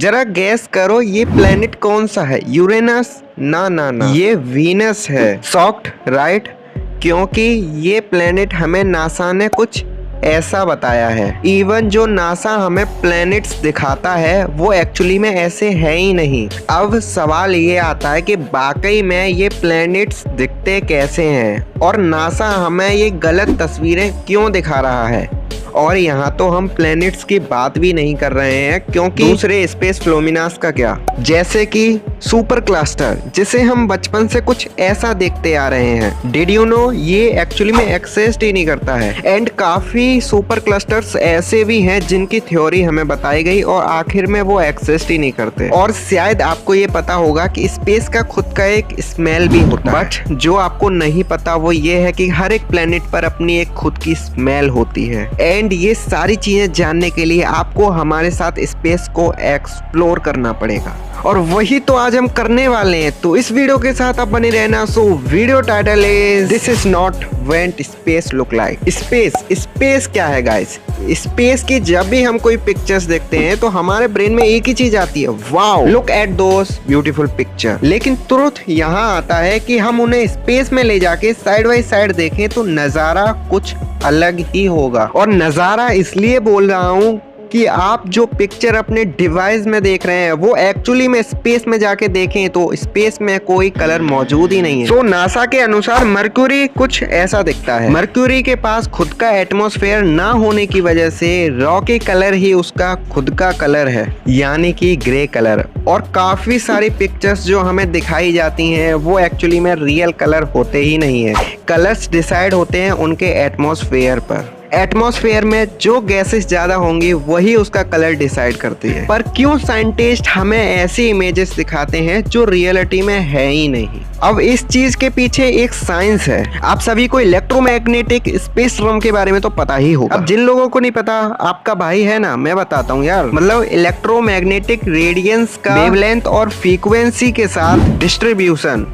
जरा गैस करो ये प्लेनेट कौन सा है? यूरेनस? ना ना ना, ये वीनस है। सॉफ्ट राइट, क्योंकि ये प्लेनेट हमें नासा ने कुछ ऐसा बताया है। इवन जो नासा हमें प्लैनेट्स दिखाता है वो एक्चुअली में ऐसे है ही नहीं। अब सवाल ये आता है कि वाकई में ये प्लैनेट्स दिखते कैसे हैं और नासा हमें ये गलत तस्वीरें क्यों दिखा रहा है। और यहाँ तो हम प्लैनेट्स की बात भी नहीं कर रहे हैं, क्योंकि दूसरे स्पेस फिनोमेना का क्या, जैसे कि सुपर क्लस्टर, जिसे हम बचपन से कुछ ऐसा देखते आ रहे हैं। डिड यू नो ये एक्चुअली में एक्सिस्ट ही नहीं करता है। एंड काफी सुपर क्लस्टर्स ऐसे भी हैं जिनकी थ्योरी हमें बताई गई और आखिर में वो एक्सिस्ट ही नहीं करते। और शायद आपको ये पता होगा कि स्पेस का खुद का एक स्मेल भी होता है, बट जो आपको नहीं पता वो ये है कि हर एक प्लेनेट पर अपनी एक खुद की स्मेल होती है। एंड ये सारी चीजें जानने के लिए आपको हमारे साथ स्पेस को एक्सप्लोर करना पड़ेगा, और वही तो आज हम करने वाले हैं। तो इस वीडियो के साथ आप बने रहना। So video title is this is not vent space look like. Space क्या है गाइस? स्पेस की जब भी हम कोई पिक्चर्स देखते हैं तो हमारे ब्रेन में एक ही चीज आती है, wow look at those beautiful picture. लेकिन तुरंत यहाँ आता है कि हम उन्हें स्पेस में ले जाके साइड बाई साइड देखें तो नजारा कुछ अलग ही होगा। और नजारा इसलिए बोल रहा हूँ कि आप जो पिक्चर अपने डिवाइस में देख रहे हैं वो एक्चुअली में स्पेस में जाके देखें तो स्पेस में कोई कलर मौजूद ही नहीं है। तो नासा के अनुसार मरक्यूरी कुछ ऐसा दिखता है। मरक्यूरी के पास खुद का एटमॉस्फेयर ना होने की वजह से रॉकी कलर ही उसका खुद का कलर है, यानी कि ग्रे कलर। और काफी सारी पिक्चर्स जो हमें दिखाई जाती हैं वो एक्चुअली में रियल कलर होते ही नहीं है। कलर्स डिसाइड होते हैं उनके एटमॉस्फेयर पर। एटमॉस्फेयर में जो गैसेस ज्यादा होंगी वही उसका कलर डिसाइड करती है। पर क्यों साइंटिस्ट हमें ऐसी इमेजेस दिखाते हैं जो रियलिटी में है ही नहीं? अब इस चीज के पीछे एक साइंस है। आप सभी को इलेक्ट्रोमैग्नेटिक स्पेक्ट्रम के बारे में तो पता ही होगा। अब जिन लोगों को नहीं पता, आपका भाई है ना, मैं बताता हूँ यार। मतलब इलेक्ट्रोमैग्नेटिक रेडियंस का वेवलेंथ और फ्रीक्वेंसी के साथ डिस्ट्रीब्यूशन,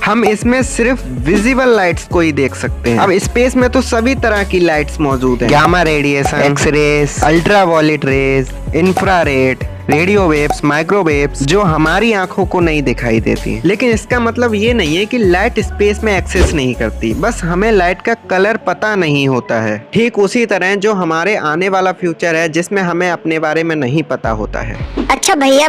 हम इसमें सिर्फ विजिबल लाइट्स को ही देख सकते हैं। अब स्पेस में तो सभी तरह की लाइट्स मौजूद हैं। Gamma radiation, X rays, ultraviolet rays, infrared, radio waves, microwaves, जो हमारी आंखों को नहीं दिखाई देती। लेकिन इसका मतलब ये नहीं है कि लाइट स्पेस में एक्सेस नहीं करती, बस हमें लाइट का कलर पता नहीं होता है। ठीक उसी तरह जो हमारे आने वाला फ्यूचर है जिसमें हमें अपने बारे में नहीं पता होता है। अच्छा भैया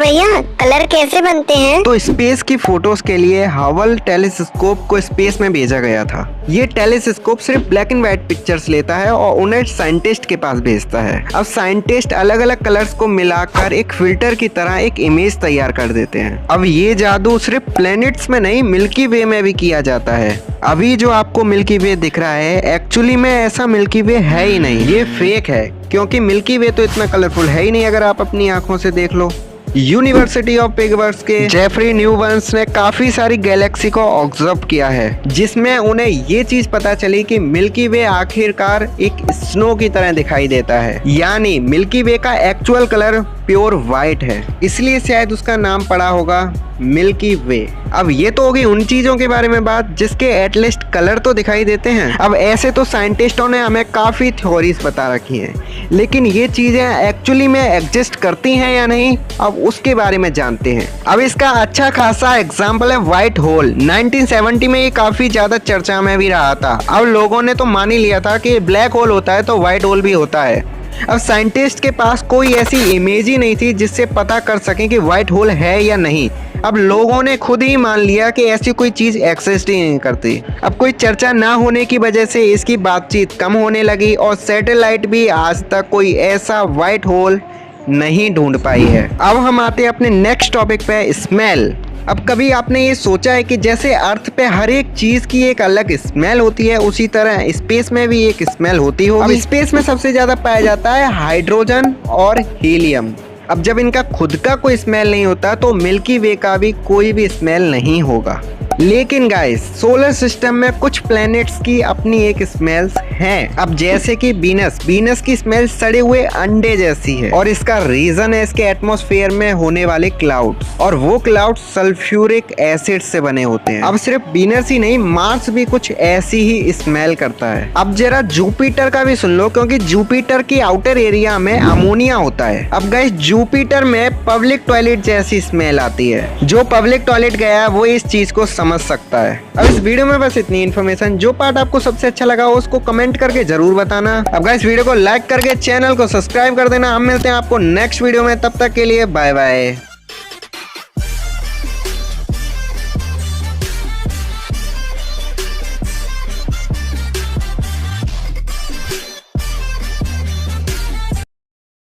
कलर कैसे बनते हैं? तो स्पेस की फोटोज के लिए हबल टेलीस्कोप को स्पेस में भेजा गया था। ये टेलीस्कोप सिर्फ ब्लैक एंड व्हाइट पिक्चर्स लेता है और उन्हें साइंटिस्ट के पास भेजता है। अब साइंटिस्ट अलग अलग कलर्स को मिलाकर एक फिल्टर की तरह एक इमेज तैयार कर देते हैं। अब ये जादू सिर्फ प्लैनेट्स में नहीं, मिल्की वे में भी किया जाता है। अभी जो आपको मिल्की वे दिख रहा है एक्चुअली में ऐसा मिल्की वे है ही नहीं, ये फेक है, क्योंकि मिल्की वे तो इतना कलरफुल है ही नहीं अगर आप अपनी आंखों से देख लो। यूनिवर्सिटी ऑफ पिट्सबर्ग के जेफरी न्यूबर्न्स ने काफी सारी गैलेक्सी को ऑब्जर्व किया है, जिसमें उन्हें ये चीज पता चली कि मिल्की वे आखिरकार एक स्नो की तरह दिखाई देता है, यानी मिल्की वे का एक्चुअल कलर प्योर व्हाइट है, इसलिए शायद उसका नाम पड़ा होगा मिल्की वे। अब ये तो होगी उन चीजों के बारे में बात जिसके एटलीस्ट कलर तो दिखाई देते हैं। अब ऐसे तो साइंटिस्टों ने हमें काफी थ्योरीज बता रखी हैं, लेकिन ये चीजें एक्चुअली में एग्जिस्ट करती हैं या नहीं, अब उसके बारे में जानते हैं। अब इसका अच्छा खासा एग्जाम्पल है व्हाइट होल। 1970 में ये काफी ज्यादा चर्चा में भी रहा था। अब लोगों ने तो मान ही लिया था कि ब्लैक होल होता है तो व्हाइट होल भी होता है। अब साइंटिस्ट के पास कोई ऐसी इमेज ही नहीं थी जिससे पता कर सकें कि व्हाइट होल है या नहीं। अब लोगों ने खुद ही मान लिया कि ऐसी कोई चीज एक्सिस्ट ही नहीं करती। अब कोई चर्चा ना होने की वजह से इसकी बातचीत कम होने लगी और सैटेलाइट भी आज तक कोई ऐसा व्हाइट होल नहीं ढूंढ पाई है। अब हम आते हैं अपने नेक्स्ट टॉपिक पे, स्मेल। अब कभी आपने ये सोचा है कि जैसे अर्थ पे हर एक चीज की एक अलग स्मेल होती है, उसी तरह स्पेस में भी एक स्मेल होती होगी। अब स्पेस में सबसे ज्यादा पाया जाता है हाइड्रोजन और हीलियम। अब जब इनका खुद का कोई स्मेल नहीं होता तो मिल्की वे का भी कोई भी स्मेल नहीं होगा। लेकिन गाइस सोलर सिस्टम में कुछ प्लैनेट्स की अपनी एक स्मेल्स हैं। अब जैसे कि वीनस की स्मेल सड़े हुए अंडे जैसी है और इसका रीजन है इसके एटमॉस्फेयर में होने वाले क्लाउड्स, और वो क्लाउड्स सल्फ्यूरिक एसिड से बने होते हैं। अब सिर्फ वीनस ही नहीं, मार्स भी कुछ ऐसी ही स्मेल करता है। अब जरा जुपिटर का भी सुन लो, क्योंकि जुपिटर की आउटर एरिया में अमोनिया होता है। अब गाइस जुपिटर में पब्लिक टॉयलेट जैसी स्मेल आती है। जो पब्लिक टॉयलेट गया है वो इस चीज को समझ सकता है। अब इस वीडियो में बस इतनी इन्फॉर्मेशन। जो पार्ट आपको सबसे अच्छा लगा उसको कमेंट करके जरूर बताना। अब गाइस वीडियो को लाइक करके चैनल को सब्सक्राइब कर देना। हम मिलते हैं आपको नेक्स्ट वीडियो में, तब तक के लिए बाय बाय।